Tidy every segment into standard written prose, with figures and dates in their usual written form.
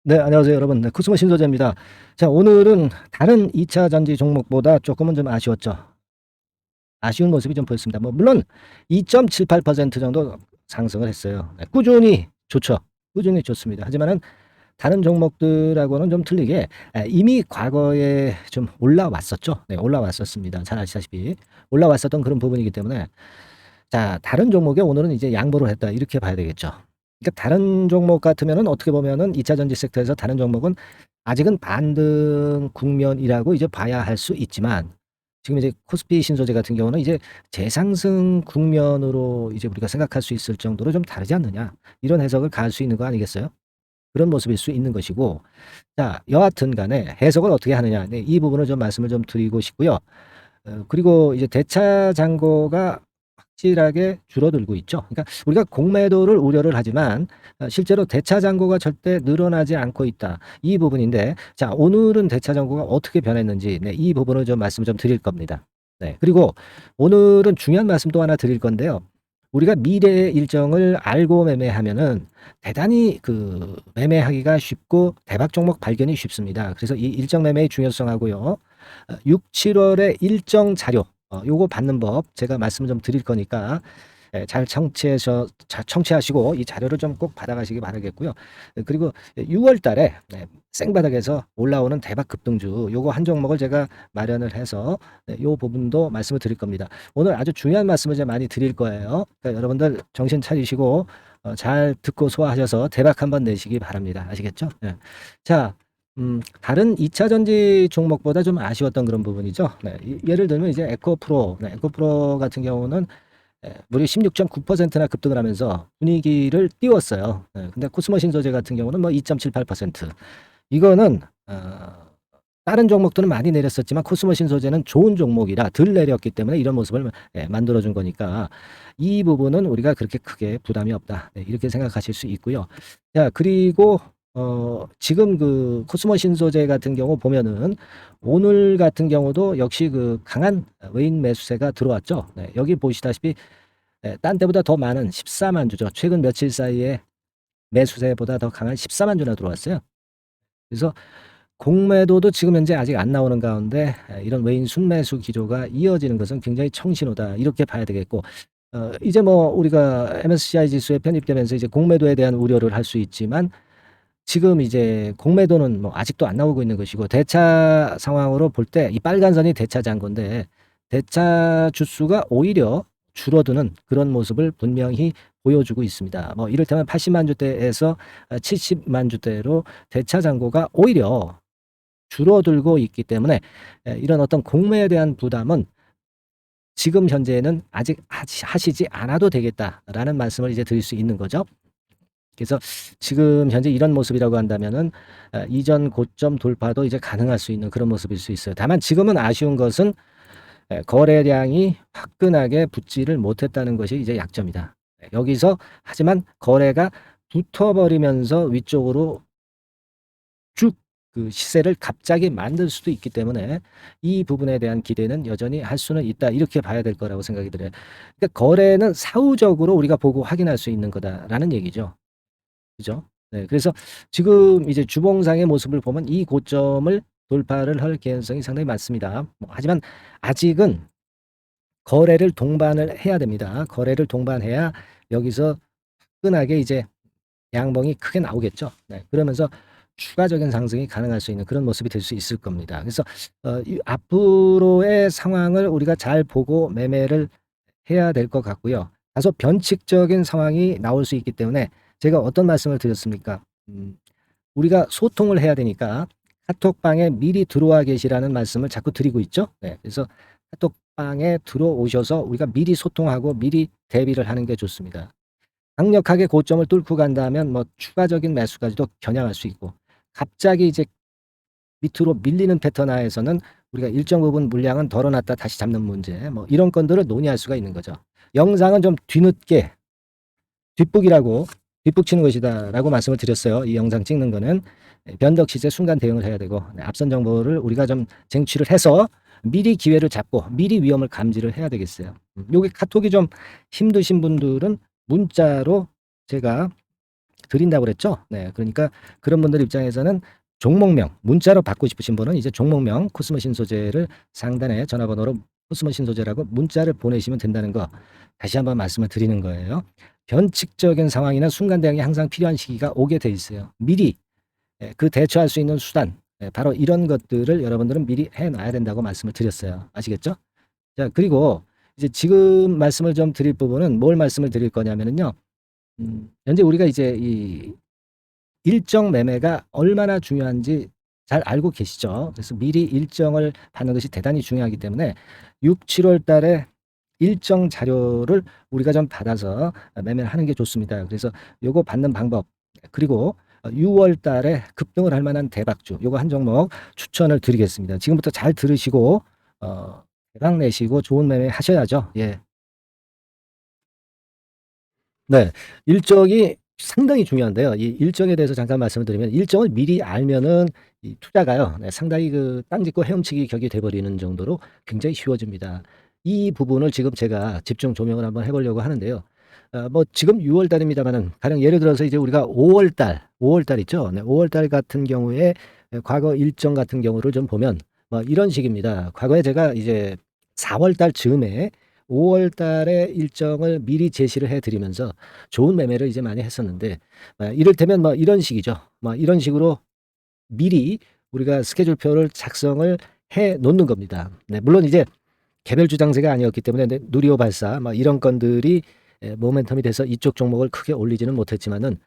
네, 안녕하세요, 여러분. 네, 코스모 신소재입니다. 자, 오늘은 다른 2차 전지 종목보다 조금은 좀 아쉬웠죠. 아쉬운 모습이 좀 보였습니다. 물론 2.78% 정도 상승을 했어요. 네, 꾸준히 좋죠. 꾸준히 좋습니다. 하지만은 다른 종목들하고는 좀 틀리게 이미 과거에 좀 올라왔었죠. 네, 올라왔었습니다. 잘 아시다시피 올라왔었던 그런 부분이기 때문에 자, 다른 종목에 오늘은 이제 양보를 했다. 이렇게 봐야 되겠죠. 그러니까 다른 종목 같으면은 어떻게 보면은 2차 전지 섹터에서 다른 종목은 아직은 반등 국면이라고 이제 봐야 할 수 있지만 지금 이제 코스피 신소재 같은 경우는 이제 재상승 국면으로 이제 우리가 생각할 수 있을 정도로 좀 다르지 않느냐. 이런 해석을 가할 수 있는 거 아니겠어요? 그런 모습일 수 있는 것이고. 자, 여하튼 간에 해석을 어떻게 하느냐. 네, 이 부분을 좀 말씀을 좀 드리고 싶고요. 그리고 이제 대차 잔고가 확실하게 줄어들고 있죠. 그러니까 우리가 공매도를 우려를 하지만 실제로 대차 잔고가 절대 늘어나지 않고 있다. 이 부분인데 자, 오늘은 대차 잔고가 어떻게 변했는지 네, 이 부분을 좀 말씀을 좀 드릴 겁니다. 네. 그리고 오늘은 중요한 말씀 또 하나 드릴 건데요. 우리가 미래의 일정을 알고 매매하면은 대단히 그 매매하기가 쉽고 대박 종목 발견이 쉽습니다. 그래서 이 일정 매매의 중요성하고요. 6, 7월에 일정 자료 요거 받는 법 제가 말씀을 좀 드릴 거니까 잘 청취하시고 이 자료를 좀 꼭 받아가시기 바라겠고요. 그리고 6월 달에 생바닥에서 올라오는 대박 급등주 요거 한 종목을 제가 마련을 해서 요 부분도 말씀을 드릴 겁니다. 오늘 아주 중요한 말씀을 제가 많이 드릴 거예요. 그러니까 여러분들 정신 차리시고 잘 듣고 소화하셔서 대박 한번 내시기 바랍니다. 아시겠죠? 네. 자, 다른 2차 전지 종목보다 좀 아쉬웠던 그런 부분이죠. 네, 예를 들면 이제 에코프로, 에코프로 같은 경우는 무려 16.9%나 급등을 하면서 분위기를 띄웠어요. 근데 코스모 신소재 같은 경우는 뭐 2.78%. 이거는 다른 종목들은 많이 내렸었지만 코스모 신소재는 좋은 종목이라 덜 내렸기 때문에 이런 모습을 만들어준 거니까 이 부분은 우리가 그렇게 크게 부담이 없다. 네, 이렇게 생각하실 수 있고요. 자, 그리고 지금 그 코스모 신소재 같은 경우 보면은 오늘 같은 경우도 역시 그 강한 외인 매수세가 들어왔죠. 네, 여기 보시다시피 딴 때보다 더 많은 14만 주죠. 최근 며칠 사이에 매수세보다 더 강한 14만 주나 들어왔어요. 그래서 공매도도 지금 현재 아직 안 나오는 가운데 이런 외인 순매수 기조가 이어지는 것은 굉장히 청신호다. 이렇게 봐야 되겠고 이제 뭐 우리가 MSCI 지수에 편입되면서 이제 공매도에 대한 우려를 할 수 있지만 지금 이제 공매도는 뭐 아직도 안 나오고 있는 것이고 대차 상황으로 볼 때 이 빨간 선이 대차 잔고인데 대차 주수가 오히려 줄어드는 그런 모습을 분명히 보여주고 있습니다. 뭐 이를테면 80만 주대에서 70만 주대로 대차 잔고가 오히려 줄어들고 있기 때문에 이런 어떤 공매에 대한 부담은 지금 현재는 아직 하시지 않아도 되겠다라는 말씀을 이제 드릴 수 있는 거죠. 그래서 지금 현재 이런 모습이라고 한다면은 이전 고점 돌파도 이제 가능할 수 있는 그런 모습일 수 있어요. 다만 지금은 아쉬운 것은 거래량이 화끈하게 붙지를 못했다는 것이 이제 약점이다. 여기서 하지만 거래가 붙어버리면서 위쪽으로 쭉 그 시세를 갑자기 만들 수도 있기 때문에 이 부분에 대한 기대는 여전히 할 수는 있다. 이렇게 봐야 될 거라고 생각이 들어요. 그러니까 거래는 사후적으로 우리가 보고 확인할 수 있는 거다라는 얘기죠. 그죠? 네. 그래서 지금 이제 주봉상의 모습을 보면 이 고점을 돌파를 할 개연성이 상당히 많습니다. 하지만 아직은 거래를 동반을 해야 됩니다. 거래를 동반해야 여기서 화끈하게 이제 양봉이 크게 나오겠죠. 네. 그러면서 추가적인 상승이 가능할 수 있는 그런 모습이 될 수 있을 겁니다. 그래서 이 앞으로의 상황을 우리가 잘 보고 매매를 해야 될 것 같고요. 다소 변칙적인 상황이 나올 수 있기 때문에 제가 어떤 말씀을 드렸습니까? 우리가 소통을 해야 되니까 카톡방에 미리 들어와 계시라는 말씀을 자꾸 드리고 있죠. 네. 그래서 카톡방에 들어오셔서 우리가 미리 소통하고 미리 대비를 하는 게 좋습니다. 강력하게 고점을 뚫고 간다면 뭐 추가적인 매수까지도 겨냥할 수 있고 갑자기 이제 밑으로 밀리는 패턴 하에서는 우리가 일정 부분 물량은 덜어놨다 다시 잡는 문제 뭐 이런 건들을 논의할 수가 있는 거죠. 영상은 좀 뒤늦게 뒷북 치는 것이다라고 말씀을 드렸어요. 이 영상 찍는 거는 변덕 시세 순간 대응을 해야 되고 앞선 정보를 우리가 좀 쟁취를 해서 미리 기회를 잡고 미리 위험을 감지를 해야 되겠어요. 요게 카톡이 좀 힘드신 분들은 문자로 제가 드린다고 그랬죠. 네, 그러니까 그런 분들 입장에서는 종목명 문자로 받고 싶으신 분은 이제 종목명 코스모 신소재를 상단에 전화번호로 코스모 신소재라고 문자를 보내시면 된다는 거 다시 한번 말씀을 드리는 거예요. 변칙적인 상황이나 순간 대응이 항상 필요한 시기가 오게 돼 있어요. 미리 그 대처할 수 있는 수단 바로 이런 것들을 여러분들은 미리 해놔야 된다고 말씀을 드렸어요. 아시겠죠? 자, 그리고 이제 지금 말씀을 좀 드릴 부분은 뭘 말씀을 드릴 거냐면은요. 현재 우리가 이제 이 일정 매매가 얼마나 중요한지 잘 알고 계시죠? 그래서 미리 일정을 받는 것이 대단히 중요하기 때문에 6, 7월 달에 일정 자료를 우리가 좀 받아서 매매를 하는 게 좋습니다. 그래서 요거 받는 방법 그리고 6월 달에 급등을 할 만한 대박주 요거 한 종목 추천을 드리겠습니다. 지금부터 잘 들으시고 대박 내시고 좋은 매매 하셔야죠. 예. 네. 일정이 상당히 중요한데요. 이 일정에 대해서 잠깐 말씀을 드리면 일정을 미리 알면은 이 투자가요. 네, 상당히 그 땅 짚고 헤엄치기 격이 돼 버리는 정도로 굉장히 쉬워집니다. 이 부분을 지금 제가 집중 조명을 한번 해 보려고 하는데요. 뭐 지금 6월 달입니다마는 가령 예를 들어서 이제 우리가 5월 달 있죠. 네, 5월 달 같은 경우에 과거 일정 같은 경우를 좀 보면 뭐 이런 식입니다. 과거에 제가 이제 4월 달 즈음에 5월 달에 일정을 미리 제시를 해 드리면서 좋은 매매를 이제 많이 했었는데 이를테면 뭐 이런 식이죠. 뭐 이런 식으로 미리 우리가 스케줄표를 작성을 해 놓는 겁니다. 네, 물론 이제 개별 주장세가 아니었기 때문에 누리호 발사 뭐 이런 건들이 모멘텀이 돼서 이쪽 종목을 크게 올리지는 못했지만은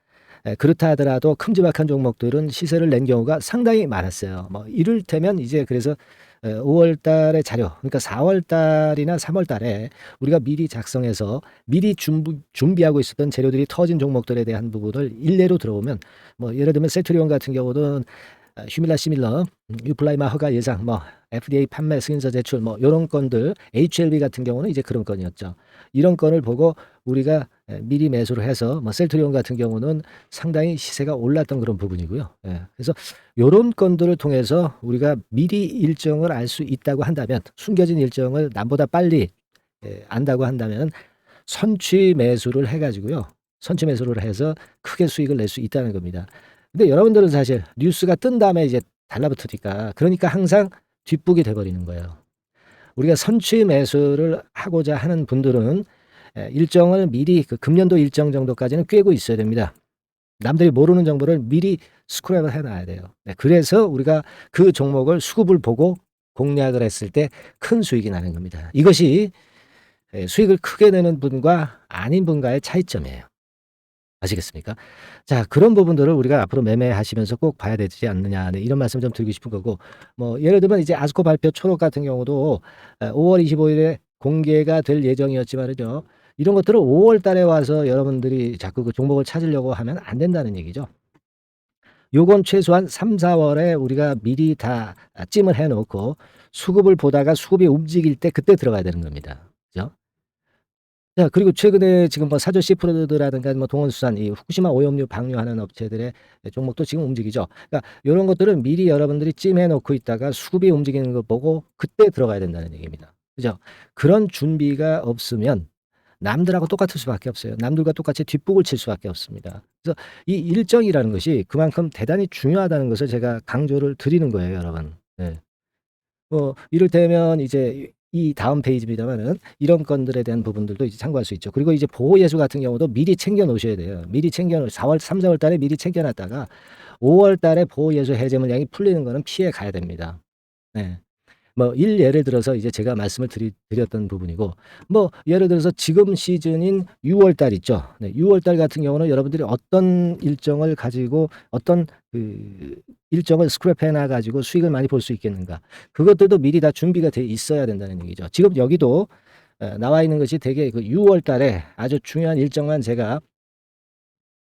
그렇다 하더라도 큼지막한 종목들은 시세를 낸 경우가 상당히 많았어요. 뭐 이를테면 이제 그래서 5월 달의 자료 그러니까 4월 달이나 3월 달에 우리가 미리 작성해서 미리 준비하고 있었던 재료들이 터진 종목들에 대한 부분을 일례로 들어오면 뭐 예를 들면 세트리온 같은 경우는 휴밀라 시밀러, 유플라이마 허가 예상, 뭐 FDA 판매 승인서 제출, 뭐 이런 건들, HLB 같은 경우는 이제 그런 건이었죠. 이런 건을 보고 우리가 미리 매수를 해서 뭐 셀트리온 같은 경우는 상당히 시세가 올랐던 그런 부분이고요. 예, 그래서 이런 건들을 통해서 우리가 미리 일정을 알 수 있다고 한다면 숨겨진 일정을 남보다 빨리 안다고 한다면 선취 매수를 해가지고요. 선취 매수를 해서 크게 수익을 낼 수 있다는 겁니다. 근데 여러분들은 사실 뉴스가 뜬 다음에 이제 달라붙으니까 그러니까 항상 뒷북이 돼버리는 거예요. 우리가 선취 매수를 하고자 하는 분들은 일정을 미리 그 금년도 일정 정도까지는 꿰고 있어야 됩니다. 남들이 모르는 정보를 미리 스크랩을 해놔야 돼요. 네, 그래서 우리가 그 종목을 수급을 보고 공략을 했을 때 큰 수익이 나는 겁니다. 이것이 수익을 크게 내는 분과 아닌 분과의 차이점이에요. 아시겠습니까? 자, 그런 부분들을 우리가 앞으로 매매하시면서 꼭 봐야 되지 않느냐. 네, 이런 말씀 좀 드리고 싶은 거고. 뭐 예를 들면 이제 아스코 발표 초록 같은 경우도 5월 25일에 공개가 될 예정이었지만은요. 이런 것들을 5월 달에 와서 여러분들이 자꾸 그 종목을 찾으려고 하면 안 된다는 얘기죠. 요건 최소한 3, 4월에 우리가 미리 다 찜을 해 놓고 수급을 보다가 수급이 움직일 때 그때 들어가야 되는 겁니다. 그죠? 자, 그리고 최근에 지금 뭐 사저 시푸드라든가 뭐 동원수산 이 후쿠시마 오염류 방류하는 업체들의 종목도 지금 움직이죠. 그러니까 요런 것들은 미리 여러분들이 찜해 놓고 있다가 수급이 움직이는 거 보고 그때 들어가야 된다는 얘기입니다. 그죠? 그런 준비가 없으면 남들하고 똑같을 수밖에 없어요. 남들과 똑같이 뒷북을 칠 수밖에 없습니다. 그래서 이 일정이라는 것이 그만큼 대단히 중요하다는 것을 제가 강조를 드리는 거예요, 여러분. 네. 이를테면 이제 이 다음 페이지입니다만은 이런 건들에 대한 부분들도 이제 참고할 수 있죠. 그리고 이제 보호예수 같은 경우도 미리 챙겨 놓으셔야 돼요. 미리 챙겨 놓 4월 3, 4월 달에 미리 챙겨 놨다가 5월 달에 보호예수 해제 물량이 풀리는 거는 피해 가야 됩니다. 네. 뭐 예를 들어서 이제 제가 말씀을 드렸던 부분이고 뭐 예를 들어서 지금 시즌인 6월 달 있죠. 네, 6월 달 같은 경우는 여러분들이 어떤 일정을 가지고 어떤 그 일정을 스크랩해 놔 가지고 수익을 많이 볼 수 있겠는가. 그것들도 미리 다 준비가 돼 있어야 된다는 얘기죠. 지금 여기도 나와 있는 것이 되게 그 6월 달에 아주 중요한 일정만 제가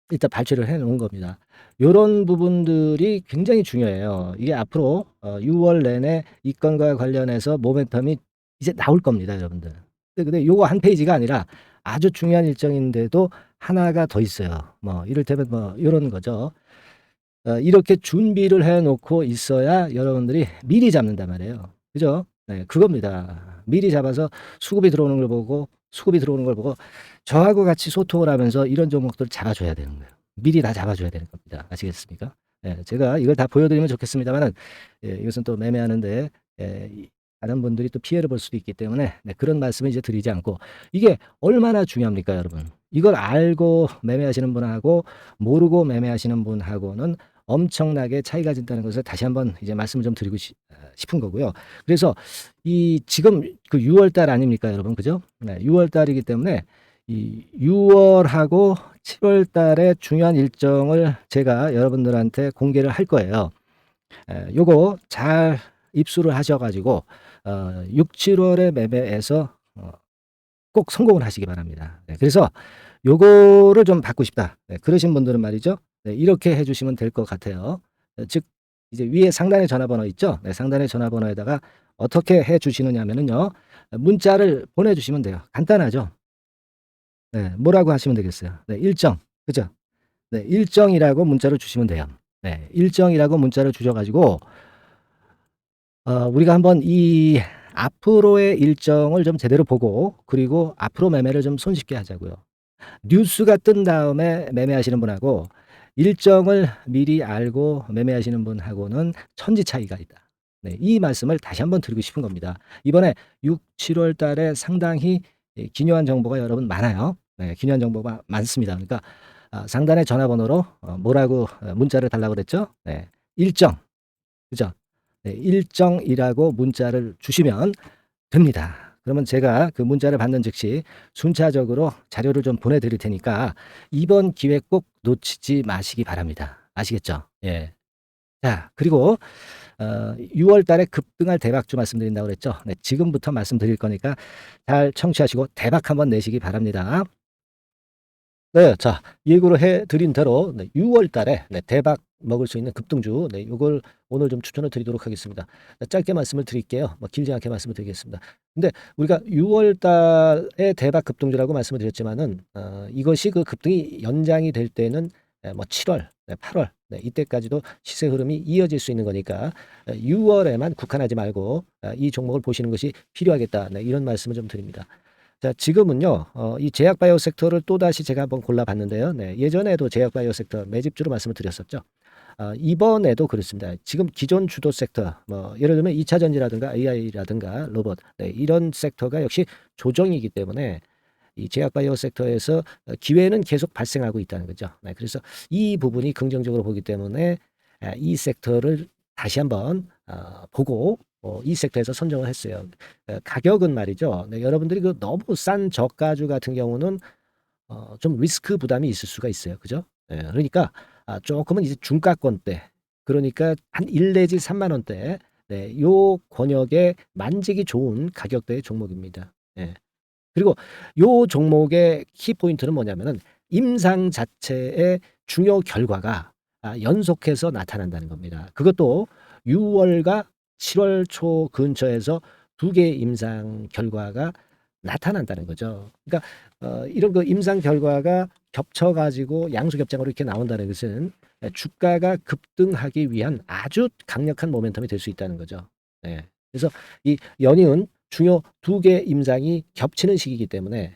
일단 발췌를 해 놓은 겁니다. 요런 부분들이 굉장히 중요해요. 이게 앞으로 6월 내내 이 건과 관련해서 모멘텀이 이제 나올 겁니다, 여러분들. 근데 요거 한 페이지가 아니라 아주 중요한 일정인데도 하나가 더 있어요. 뭐 이를테면 뭐 요런 거죠. 이렇게 준비를 해 놓고 있어야 여러분들이 미리 잡는단 말이에요. 그죠? 네, 그겁니다. 미리 잡아서 수급이 들어오는 걸 보고 저하고 같이 소통을 하면서 이런 종목들을 잡아줘야 되는 거예요. 미리 다 잡아줘야 되는 겁니다. 아시겠습니까? 예, 제가 이걸 다 보여드리면 좋겠습니다만은, 예, 이것은 또 매매하는데, 다른 분들이 또 피해를 볼 수도 있기 때문에, 네, 그런 말씀을 이제 드리지 않고, 이게 얼마나 중요합니까, 여러분? 이걸 알고 매매하시는 분하고 모르고 매매하시는 분하고는 엄청나게 차이가 진다는 것을 다시 한번 이제 말씀을 좀 드리고 싶은 거고요. 그래서 이 지금 그 6월 달 아닙니까, 여러분? 그죠? 네, 6월 달이기 때문에 이 6월하고 7월 달에 중요한 일정을 제가 여러분들한테 공개를 할 거예요. 요거 잘 입수를 하셔가지고 6, 7월에 매매해서 꼭 성공을 하시기 바랍니다. 네, 그래서 요거를 좀 받고 싶다. 네, 그러신 분들은 말이죠. 네, 이렇게 해주시면 될 것 같아요. 즉 이제 위에 상단에 전화번호 있죠. 네, 상단의 전화번호에다가 어떻게 해주시느냐면요, 문자를 보내주시면 돼요. 간단하죠. 네, 뭐라고 하시면 되겠어요. 네, 일정, 그죠? 네, 일정이라고 문자를 주시면 돼요. 네, 일정이라고 문자를 주셔가지고 우리가 한번 이 앞으로의 일정을 좀 제대로 보고, 그리고 앞으로 매매를 좀 손쉽게 하자고요. 뉴스가 뜬 다음에 매매하시는 분하고 일정을 미리 알고 매매하시는 분하고는 천지 차이가 있다. 네, 이 말씀을 다시 한번 드리고 싶은 겁니다. 이번에 6, 7월 달에 상당히 기묘한 정보가 여러분 많아요. 네, 기묘한 정보가 많습니다. 그러니까 상단의 전화번호로 뭐라고 문자를 달라고 그랬죠? 네, 일정, 그죠? 네, 일정이라고 문자를 주시면 됩니다. 그러면 제가 그 문자를 받는 즉시 순차적으로 자료를 좀 보내드릴 테니까 이번 기회 꼭 놓치지 마시기 바랍니다. 아시겠죠? 예. 자, 그리고 6월 달에 급등할 대박주 말씀드린다고 그랬죠? 네, 지금부터 말씀드릴 거니까 잘 청취하시고 대박 한번 내시기 바랍니다. 네, 자, 예고를 해드린 대로 6월 달에 대박 먹을 수 있는 급등주, 이걸 오늘 좀 추천을 드리도록 하겠습니다. 짧게 말씀을 드릴게요. 뭐 길지 않게 말씀을 드리겠습니다. 근데 우리가 6월 달에 대박 급등주라고 말씀을 드렸지만은 이것이 그 급등이 연장이 될 때는 뭐 7월, 8월 이때까지도 시세 흐름이 이어질 수 있는 거니까 6월에만 국한하지 말고 이 종목을 보시는 것이 필요하겠다. 이런 말씀을 좀 드립니다. 자, 지금은요, 이 제약바이오 섹터를 또다시 제가 한번 골라봤는데요. 네, 예전에도 제약바이오 섹터 매집주로 말씀을 드렸었죠. 이번에도 그렇습니다. 지금 기존 주도 섹터, 뭐, 예를 들면 2차 전지라든가 AI라든가 로봇, 이런 섹터가 역시 조정이기 때문에 이 제약바이오 섹터에서 기회는 계속 발생하고 있다는 거죠. 네, 그래서 이 부분이 긍정적으로 보기 때문에 이 섹터를 다시 한번 보고 이 섹터에서 선정을 했어요. 가격은 말이죠. 네, 여러분들이 그 너무 싼 저가주 같은 경우는 좀 리스크 부담이 있을 수가 있어요. 그죠? 네, 그러니까 조금은 이제 중가권대, 그러니까 한 1 내지 3만 원대, 네, 요 권역에 만지기 좋은 가격대의 종목입니다. 네. 그리고 요 종목의 키포인트는 뭐냐면은 임상 자체의 중요 결과가 연속해서 나타난다는 겁니다. 그것도 6월과 7월 초 근처에서 두 개의 임상 결과가 나타난다는 거죠. 그러니까 이런 그 임상 결과가 겹쳐가지고 양수겹장으로 이렇게 나온다는 것은 주가가 급등하기 위한 아주 강력한 모멘텀이 될 수 있다는 거죠. 네. 그래서 이 연이은 중요 두 개 임상이 겹치는 시기이기 때문에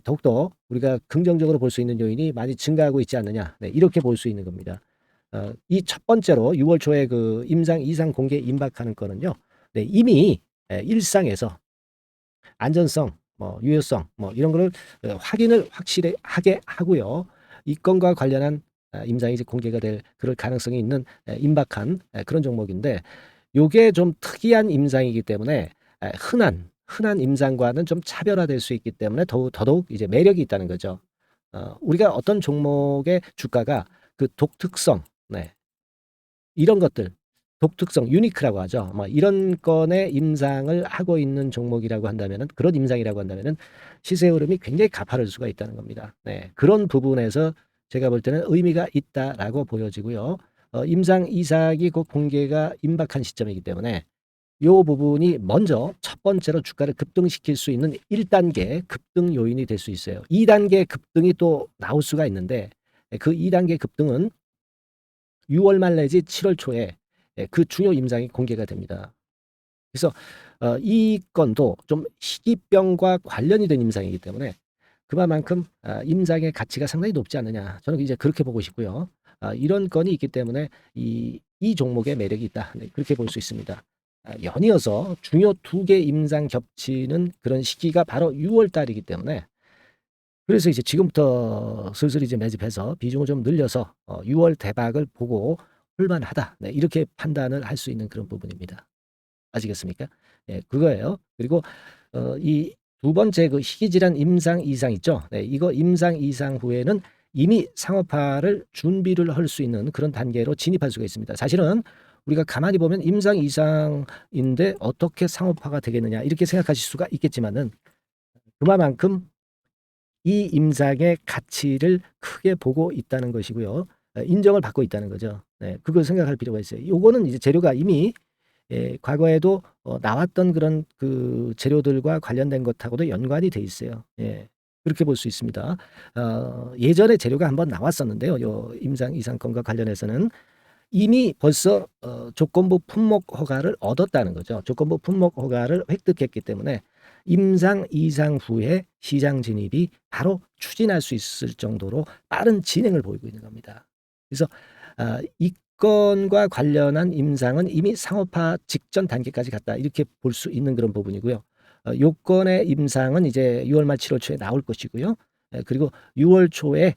더욱더 우리가 긍정적으로 볼 수 있는 요인이 많이 증가하고 있지 않느냐, 이렇게 볼 수 있는 겁니다. 이 첫 번째로 6월 초에 그 임상 이상 공개 임박하는 거는요, 이미 일상에서 안전성, 뭐 유효성, 뭐 이런 거를 확인을 확실하게 하고요. 이 건과 관련한 임상이 이제 공개가 될 그럴 가능성이 있는 임박한 그런 종목인데, 요게 좀 특이한 임상이기 때문에 흔한 임상과는 좀 차별화될 수 있기 때문에 더더욱 이제 매력이 있다는 거죠. 우리가 어떤 종목의 주가가 그 독특성, 이런 것들, 독특성, 유니크라고 하죠. 뭐 이런 건의 임상을 하고 있는 종목이라고 한다면은, 그런 임상이라고 한다면은 시세 흐름이 굉장히 가파를 수가 있다는 겁니다. 네, 그런 부분에서 제가 볼 때는 의미가 있다라고 보여지고요. 임상 이삭이 곧 공개가 임박한 시점이기 때문에 요 부분이 먼저 첫 번째로 주가를 급등시킬 수 있는 1단계 급등 요인이 될 수 있어요. 2단계 급등이 또 나올 수가 있는데, 그 2단계 급등은 6월 말 내지 7월 초에 그 중요 임상이 공개가 됩니다. 그래서 이 건도 좀 희귀병과 관련이 된 임상이기 때문에 그만큼 임장의 가치가 상당히 높지 않느냐. 저는 이제 그렇게 보고 싶고요. 이런 건이 있기 때문에 이 종목의 매력이 있다. 네, 그렇게 볼 수 있습니다. 연이어서 중요 2개 임장 겹치는 그런 시기가 바로 6월 달이기 때문에 그래서 이제 지금부터 슬슬 이제 매집해서 비중을 좀 늘려서 6월 대박을 보고 홀만하다. 네, 이렇게 판단을 할 수 있는 그런 부분입니다. 아시겠습니까? 예, 그거예요. 그리고 이 두 번째 그 희귀질환 임상 이상 있죠. 네, 이거 임상 이상 후에는 이미 상업화를 준비를 할 수 있는 그런 단계로 진입할 수가 있습니다. 사실은 우리가 가만히 보면 임상 이상인데 어떻게 상업화가 되겠느냐 이렇게 생각하실 수가 있겠지만은 그만큼 이 임상의 가치를 크게 보고 있다는 것이고요. 인정을 받고 있다는 거죠. 네, 그걸 생각할 필요가 있어요. 요거는 이제 재료가 이미 과거에도 나왔던 그런 그 재료들과 관련된 것하고도 연관이 돼 있어요. 예. 그렇게 볼 수 있습니다. 예전에 재료가 한번 나왔었는데요. 요 임상 이상권과 관련해서는 이미 벌써 조건부 품목 허가를 얻었다는 거죠. 조건부 품목 허가를 획득했기 때문에 임상 이상 후에 시장 진입이 바로 추진할 수 있을 정도로 빠른 진행을 보이고 있는 겁니다. 그래서 이 건과 관련한 임상은 이미 상업화 직전 단계까지 갔다 이렇게 볼 수 있는 그런 부분이고요. 요건의 임상은 이제 6월 말 7월 초에 나올 것이고요. 그리고 6월 초에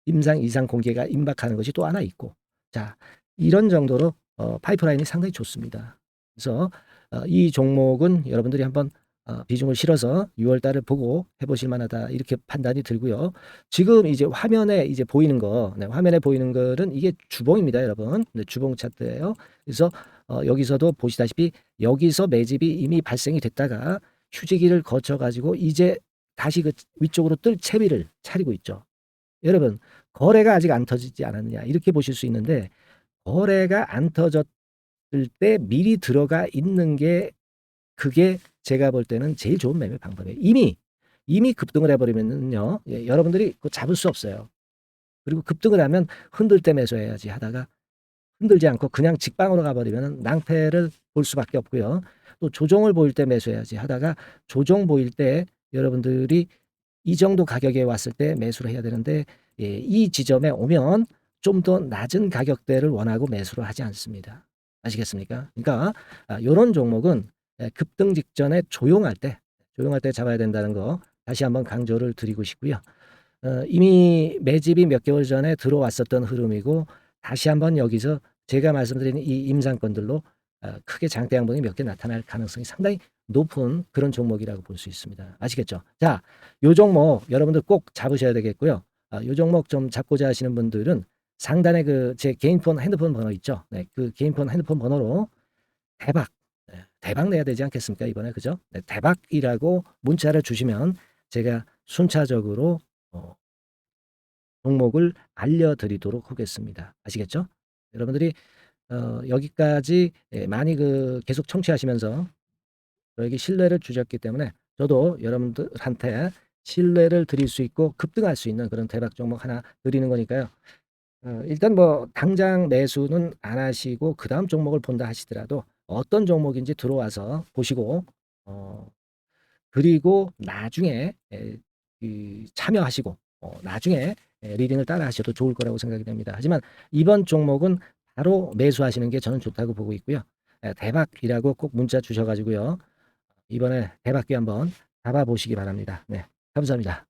임상 이상 공개가 임박하는 것이 또 하나 있고 자 이런 정도로 파이프라인이 상당히 좋습니다. 그래서 이 종목은 여러분들이 한번 비중을 실어서 6월 달을 보고 해보실 만하다 이렇게 판단이 들고요. 지금 이제 화면에 이제 보이는 거, 네, 화면에 보이는 거는 이게 주봉입니다, 여러분. 네, 주봉 차트예요. 그래서 여기서도 보시다시피 여기서 매집이 이미 발생이 됐다가 휴지기를 거쳐 가지고 이제 다시 그 위쪽으로 뜰 채비를 차리고 있죠. 여러분 거래가 아직 안 터지지 않았느냐 이렇게 보실 수 있는데 거래가 안 터졌을 때 미리 들어가 있는 게 그게 제가 볼 때는 제일 좋은 매매 방법이에요. 이미 급등을 해버리면요 여러분들이 그거 잡을 수 없어요. 그리고 급등을 하면 흔들 때 매수해야지 하다가 흔들지 않고 그냥 직방으로 가버리면 낭패를 볼 수밖에 없고요. 또 조정을 보일 때 매수해야지 하다가 조정 보일 때 여러분들이 이 정도 가격에 왔을 때 매수를 해야 되는데 이 지점에 오면 좀 더 낮은 가격대를 원하고 매수를 하지 않습니다. 아시겠습니까? 그러니까 요런 종목은 급등 직전에 조용할 때 잡아야 된다는 거 다시 한번 강조를 드리고 싶고요. 이미 매집이 몇 개월 전에 들어왔었던 흐름이고 다시 한번 여기서 제가 말씀드린 이 임상권들로 크게 장대 양봉이 몇 개 나타날 가능성이 상당히 높은 그런 종목이라고 볼 수 있습니다. 아시겠죠? 자, 요 종목 여러분들 꼭 잡으셔야 되겠고요. 요 종목 좀 잡고자 하시는 분들은 상단에 그 제 개인 폰 핸드폰 번호 있죠? 네, 그 개인 폰 핸드폰 번호로 대박, 대박 내야 되지 않겠습니까? 이번에 그죠? 네, 대박이라고 문자를 주시면 제가 순차적으로 종목을 알려드리도록 하겠습니다. 아시겠죠? 여러분들이 여기까지 많이 그 계속 청취하시면서 저에게 신뢰를 주셨기 때문에 저도 여러분들한테 신뢰를 드릴 수 있고 급등할 수 있는 그런 대박 종목 하나 드리는 거니까요. 일단 뭐 당장 매수는 안 하시고 그 다음 종목을 본다 하시더라도 어떤 종목인지 들어와서 보시고 그리고 나중에 참여하시고 나중에 리딩을 따라 하셔도 좋을 거라고 생각이 됩니다. 하지만 이번 종목은 바로 매수하시는 게 저는 좋다고 보고 있고요. 대박이라고 꼭 문자 주셔가지고요. 이번에 대박기 한번 잡아보시기 바랍니다. 네, 감사합니다.